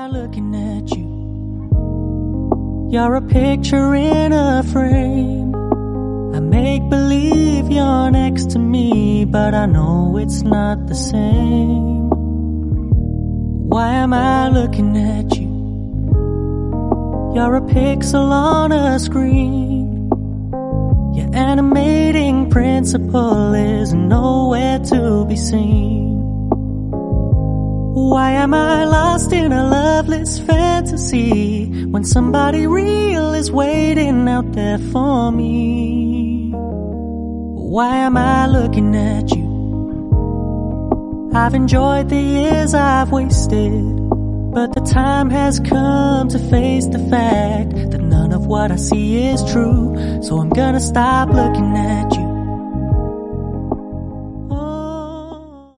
looking at you? You're a picture in a frame. I make believe you're next to me, but I know it's not the same. Why am I looking at you? You're a pixel on a screen. Your animating principle is nowhere to be seen. Why am I lost in a loveless fantasy when somebody real is waiting out there for me? Why am I looking at you? I've enjoyed the years I've wasted, but the time has come to face the fact that none of what I see is true. So I'm gonna stop looking at you.